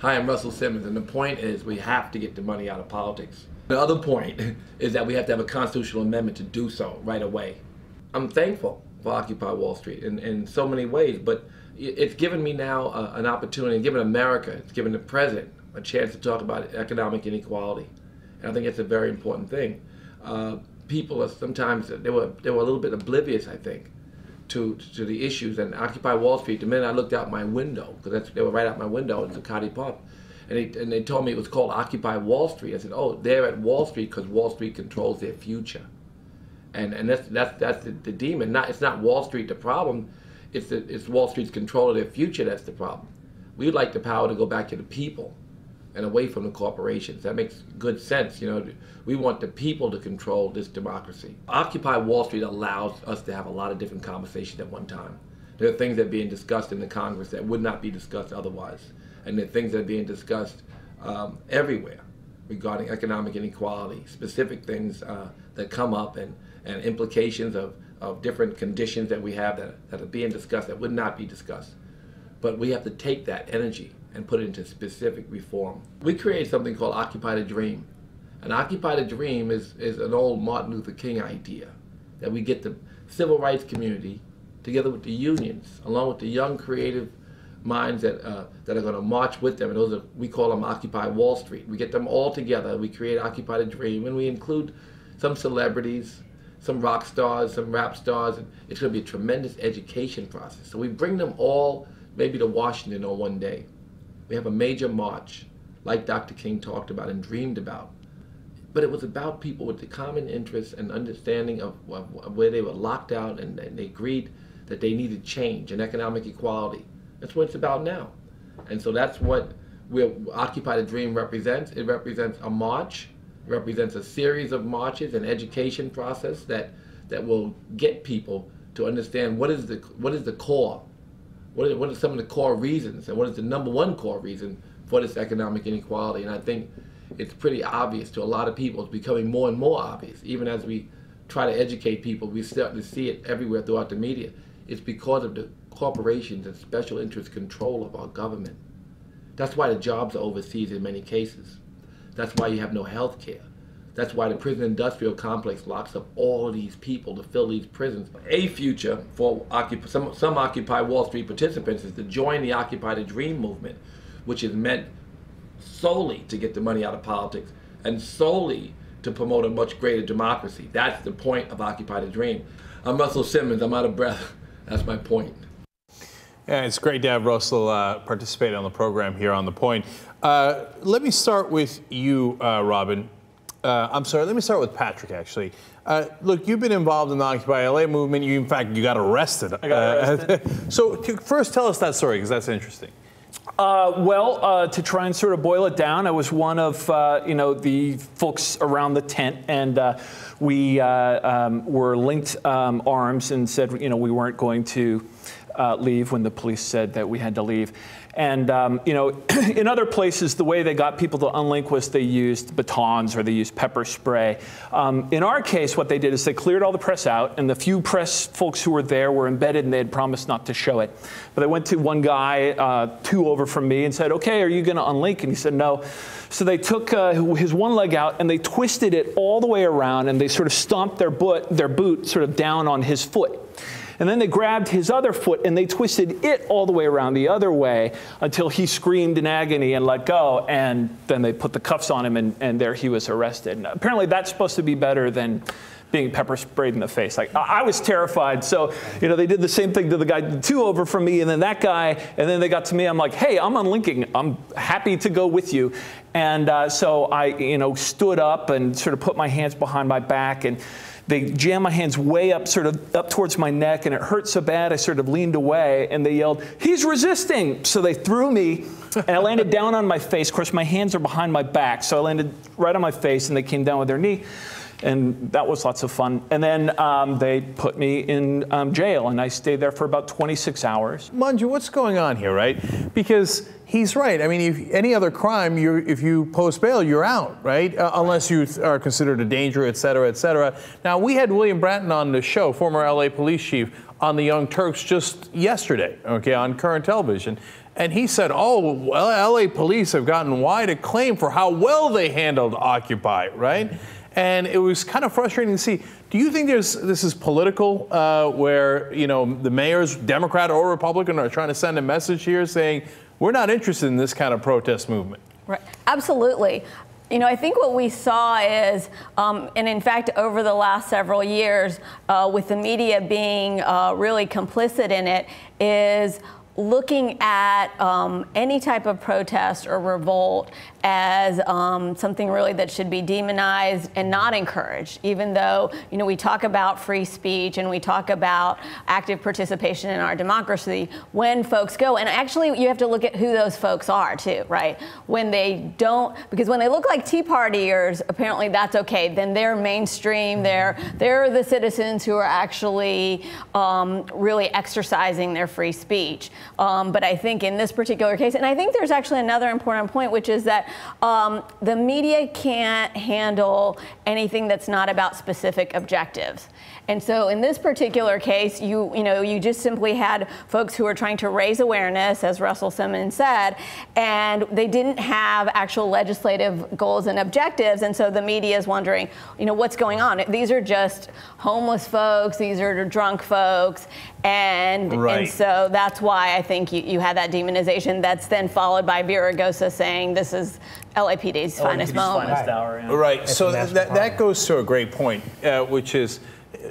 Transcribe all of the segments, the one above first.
Hi, I'm Russell Simmons, and the point is we have to get the money out of politics. The other point is that we have to have a constitutional amendment to do so right away. I'm thankful for Occupy Wall Street in so many ways, but it's given me now an opportunity, given America, it's given the president a chance to talk about economic inequality. And I think it's a very important thing. People are sometimes, they were a little bit oblivious, I think, to the issues. And Occupy Wall Street, the minute I looked out my window, because they were right out my window in Zuccotti Park, and they told me it was called Occupy Wall Street. I said, oh, they're at Wall Street because Wall Street controls their future. And that's the demon. It's not Wall Street the problem, it's Wall Street's control of their future that's the problem. We'd like the power to go back to the people and away from the corporations. That makes good sense. You know, we want the people to control this democracy. Occupy Wall Street allows us to have a lot of different conversations at one time. There are things that are being discussed in the Congress that would not be discussed otherwise. And there are things that are being discussed everywhere regarding economic inequality, specific things that come up and implications of different conditions that we have that are being discussed that would not be discussed. But we have to take that energy and put it into specific reform. We created something called Occupy the Dream. And Occupy the Dream is an old Martin Luther King idea, that we get the civil rights community together with the unions, along with the young creative minds that are going to march with them, and those are, we call them Occupy Wall Street. We get them all together, we create Occupy the Dream, and we include some celebrities, some rock stars, some rap stars, and it's going to be a tremendous education process. So we bring them all maybe to Washington on one day. We have a major march, like Dr. King talked about and dreamed about. But it was about people with the common interests and understanding of where they were locked out, and they agreed that they needed change and economic equality. That's what it's about now. And so that's what Occupy the Dream represents. It represents a march. It represents a series of marches and education process that will get people to understand what is the core. What are some of the core reasons, and what is the #1 core reason for this economic inequality? And I think it's pretty obvious to a lot of people. It's becoming more and more obvious. Even as we try to educate people, we start to see it everywhere throughout the media. It's because of the corporations and special interest control of our government. That's why the jobs are overseas in many cases. That's why you have no health care. That's why the prison industrial complex locks up all of these people to fill these prisons. A future for some Occupy Wall Street participants is to join the Occupy the Dream movement, which is meant solely to get the money out of politics and solely to promote a much greater democracy. That's the point of Occupy the Dream. I'm Russell Simmons. I'm out of breath. That's my point. Yeah, it's great to have Russell participate on the program here on The Point. Let me start with you, Robin. I'm sorry, let me start with Patrick, actually. Look, you've been involved in the Occupy LA movement. In fact, you got arrested. I got arrested. So first tell us that story, because that's interesting. To try and sort of boil it down, I was one of the folks around the tent, and we were linked arms and said we weren't going to leave when the police said that we had to leave. And in other places, the way they got people to unlink was they used batons or they used pepper spray. In our case, what they did is they cleared all the press out, and the few press folks who were there were embedded, and they had promised not to show it. But they went to one guy, 2 over from me, and said, "Okay, are you going to unlink?" And he said, "No." So they took his one leg out, and they twisted it all the way around, and they sort of stomped their boot sort of down on his foot. And then they grabbed his other foot and they twisted it all the way around the other way until he screamed in agony and let go. And then they put the cuffs on him, and there he was arrested. And apparently that's supposed to be better than being pepper sprayed in the face. Like, I was terrified. So, they did the same thing to the guy 2 over from me, and then that guy, and then they got to me. I'm like, "Hey, I'm unlinking. I'm happy to go with you." And so I, stood up and sort of put my hands behind my back, and they jammed my hands way up, sort of up towards my neck, and it hurt so bad I sort of leaned away, and they yelled, "He's resisting!" So they threw me, and I landed down on my face. Of course, my hands are behind my back, so I landed right on my face, and they came down with their knee, and that was lots of fun. And then they put me in jail, and I stayed there for about 26 hours. Manju, what's going on here, right? Because he's right. I mean, if any other crime, if you post bail, you're out, right? Unless you are considered a danger, et cetera, et cetera. Now, we had William Bratton on the show, former LA police chief, on the Young Turks just yesterday, okay, on current television. And he said, oh, well, LA police have gotten wide acclaim for how well they handled Occupy, right? And it was kind of frustrating to see. Do you think this is political, where, you know, the mayors, Democrat or Republican, are trying to send a message here saying, we're not interested in this kind of protest movement? Right. Absolutely. You know, I think what we saw is, and in fact, over the last several years, with the media being really complicit in it, is looking at any type of protest or revolt as something really that should be demonized and not encouraged, even though, you know, we talk about free speech and we talk about active participation in our democracy. When folks go, and actually you have to look at who those folks are too, right? When they don't, because when they look like Tea Partiers, apparently that's okay. Then they're mainstream. They're the citizens who are actually really exercising their free speech. But I think in this particular case, and I think there's actually another important point, which is that the media can't handle anything that's not about specific objectives. And so in this particular case, you just simply had folks who were trying to raise awareness, as Russell Simmons said, and they didn't have actual legislative goals and objectives. And so the media is wondering, you know, what's going on? These are just homeless folks. These are drunk folks. And so that's why I think you had that demonization that's then followed by Viragosa saying this is LAPD's finest moment. Finest hour, yeah. Right. So that goes to a great point, which is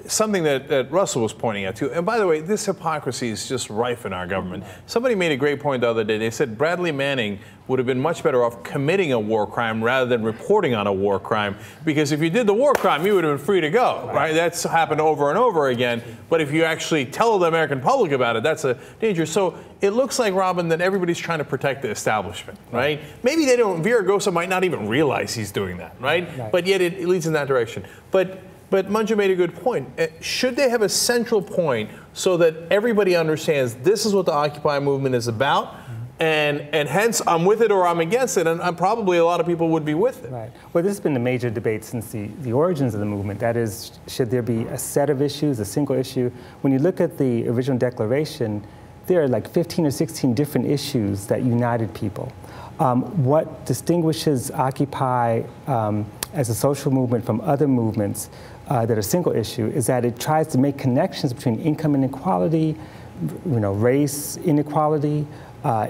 something that Russell was pointing out too. And by the way, this hypocrisy is just rife in our government. Somebody made a great point the other day. They said Bradley Manning would have been much better off committing a war crime rather than reporting on a war crime. Because if you did the war crime, you would have been free to go, right? That's happened over and over again. But if you actually tell the American public about it, that's a danger. So it looks like, Robin, that everybody's trying to protect the establishment, right? Maybe they don't, Viragosa might not even realize he's doing that, right? But yet it leads in that direction. But Manju made a good point. Should they have a central point so that everybody understands this is what the Occupy movement is about, and hence I'm with it or I'm against it, and probably a lot of people would be with it. Right. Well, this has been a major debate since the origins of the movement. That is, should there be a set of issues, a single issue? When you look at the original declaration, there are like 15 or 16 different issues that united people. What distinguishes Occupy as a social movement from other movements that are single issue is that it tries to make connections between income inequality, race inequality,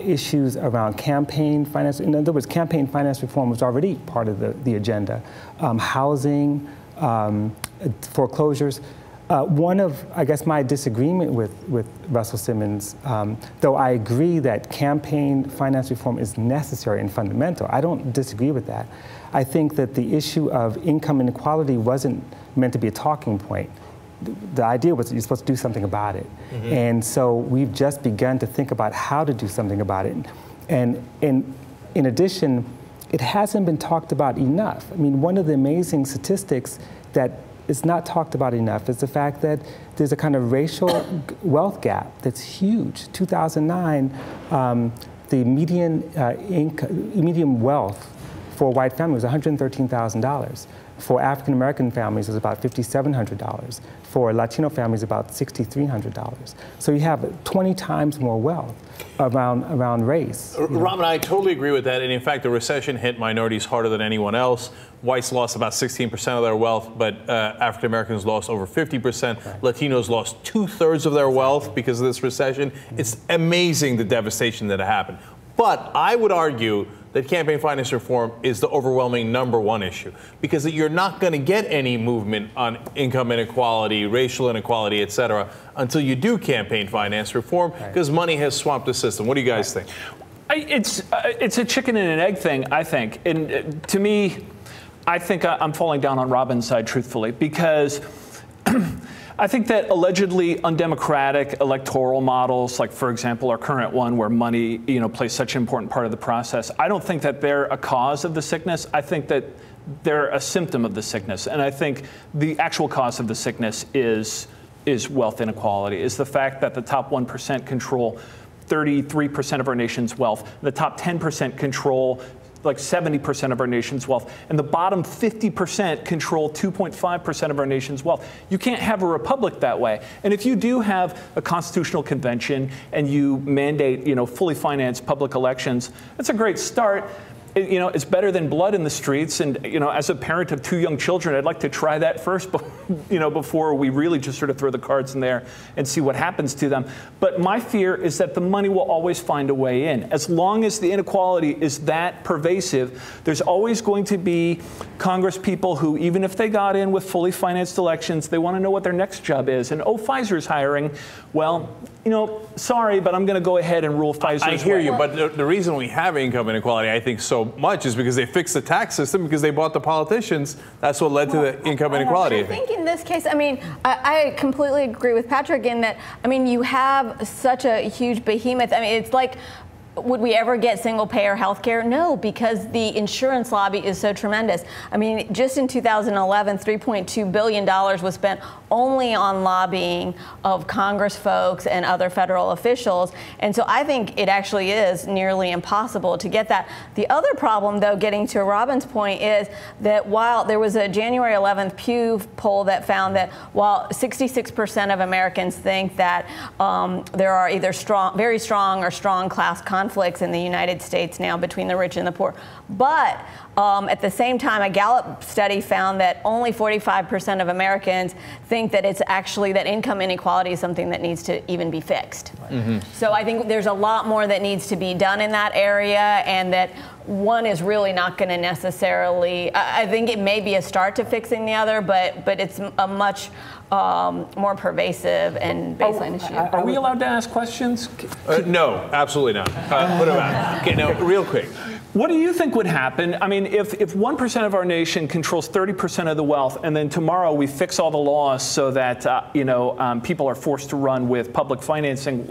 issues around campaign finance. In other words, campaign finance reform was already part of the agenda. Housing, foreclosures. One of, I guess, my disagreement with Russell Simmons, though I agree that campaign finance reform is necessary and fundamental, I don't disagree with that. I think that the issue of income inequality wasn't meant to be a talking point. The idea was that you're supposed to do something about it. Mm-hmm. And so we've just begun to think about how to do something about it. And in addition, it hasn't been talked about enough. I mean, one of the amazing statistics that is not talked about enough is the fact that there's a kind of racial wealth gap that's huge. 2009, the median wealth for a white family was $113,000. For African American families, it was about $5,700. For Latino families, about $6,300. So you have 20 times more wealth around race. Robin, I totally agree with that. And in fact, the recession hit minorities harder than anyone else. Whites lost about 16% of their wealth, but African Americans lost over 50%. Right. Latinos lost 2/3 of their wealth because of this recession. Mm-hmm. It's amazing the devastation that happened. But I would argue that campaign finance reform is the overwhelming #1 issue, because you're not going to get any movement on income inequality, racial inequality, et cetera, until you do campaign finance reform, because money has swamped the system. What do you guys think? It's a chicken and an egg thing, I think. And to me, I think I'm falling down on Robin's side, truthfully, because I think that allegedly undemocratic electoral models, like, for example, our current one where money, plays such an important part of the process, I don't think that they're a cause of the sickness. I think that they're a symptom of the sickness. And I think the actual cause of the sickness is wealth inequality, is the fact that the top 1% control 33% of our nation's wealth. The top 10% control like 70% of our nation's wealth, and the bottom 50% control 2.5% of our nation's wealth. You can't have a republic that way. And if you do have a constitutional convention and you mandate, fully financed public elections, that's a great start. It's better than blood in the streets. And, as a parent of 2 young children, I'd like to try that first, before we really just sort of throw the cards in there and see what happens to them. But my fear is that the money will always find a way in. As long as the inequality is that pervasive, there's always going to be Congress people who, even if they got in with fully financed elections, they want to know what their next job is. And, Pfizer's hiring. Well, sorry, but I'm going to go ahead and rule Pfizer. I hear you, but the reason we have income inequality, I think, so much is because they fixed the tax system, because they bought the politicians. That's what led to the income inequality. I think in this case, I completely agree with Patrick in that, you have such a huge behemoth. It's like, would we ever get single-payer health care? No, because the insurance lobby is so tremendous. Just in 2011, $3.2 billion was spent only on lobbying of Congress folks and other federal officials. And so I think it actually is nearly impossible to get that. The other problem, though, getting to Robin's point, is that while there was a January 11th Pew poll that found that while 66% of Americans think that there are either very strong or strong class conflicts in the United States now between the rich and the poor. But at the same time, a Gallup study found that only 45% of Americans think that it's actually that income inequality is something that needs to even be fixed. Mm-hmm. So I think there's a lot more that needs to be done in that area, and that one is really not going to necessarily, I think it may be a start to fixing the other, but it's a much more pervasive and baseline issue. Are we allowed to ask questions? No, absolutely not. What about? Okay, now, real quick. What do you think would happen? If 1% of our nation controls 30% of the wealth, and then tomorrow we fix all the laws so that people are forced to run with public financing,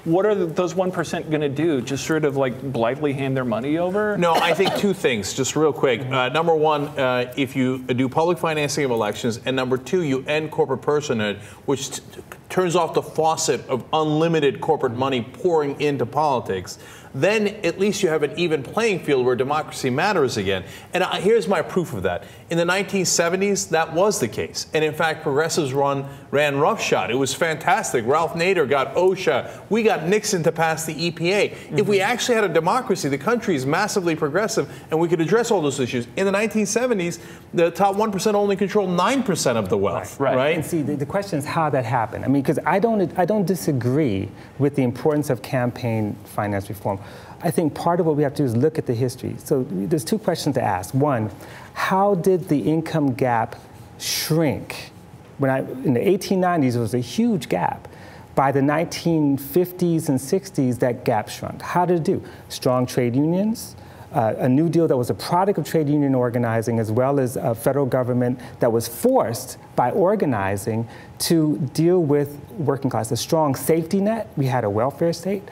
what are those 1% going to do? Just sort of blithely hand their money over? No, I think 2 things, just real quick. Number one, if you do public financing of elections, and number 2, you end corporate personhood, which turns off the faucet of unlimited corporate money pouring into politics, then at least you have an even playing field where democracy matters again. And here's my proof of that. In the 1970s, that was the case. And in fact, progressives ran roughshod. It was fantastic. Ralph Nader got OSHA. We got Nixon to pass the EPA. Mm-hmm. If we actually had a democracy, the country is massively progressive, and we could address all those issues. In the 1970s, the top 1% only controlled 9% of the wealth. Right? And see, the question is how that happened. Because I don't disagree with the importance of campaign finance reform. I think part of what we have to do is look at the history. So there's 2 questions to ask. One, how did the income gap shrink? In the 1890s, it was a huge gap. By the 1950s and 60s, that gap shrunk. How did it do? Strong trade unions, a New Deal that was a product of trade union organizing, as well as a federal government that was forced by organizing to deal with working class. A strong safety net. We had a welfare state.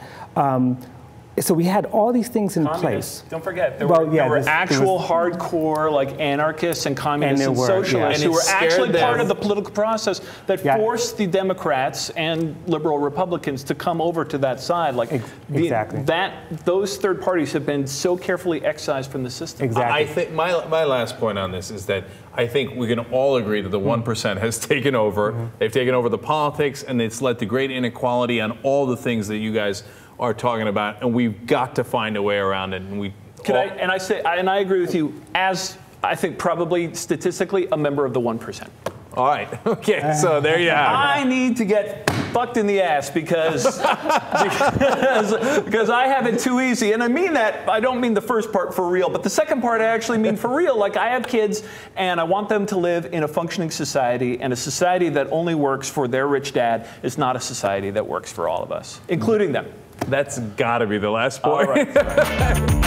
So we had all these things in place. Don't forget, there were actual hardcore anarchists and communists and socialists who were actually part of the political process that forced the Democrats and liberal Republicans to come over to that side. Exactly. Those third parties have been so carefully excised from the system. Exactly. I think my last point on this is that I think we can all agree that the 1% has taken over. Mm-hmm. They've taken over the politics, and it's led to great inequality on all the things that you guys are talking about, and we've got to find a way around it. And I agree with you, as I think probably statistically a member of the 1%. All right. Okay. So there you have it. I need to get fucked in the ass because I have it too easy. And I mean that, I don't mean the first part for real, but the second part I actually mean for real. I have kids, and I want them to live in a functioning society, and a society that only works for their rich dad is not a society that works for all of us, including them. That's got to be the last point. All right.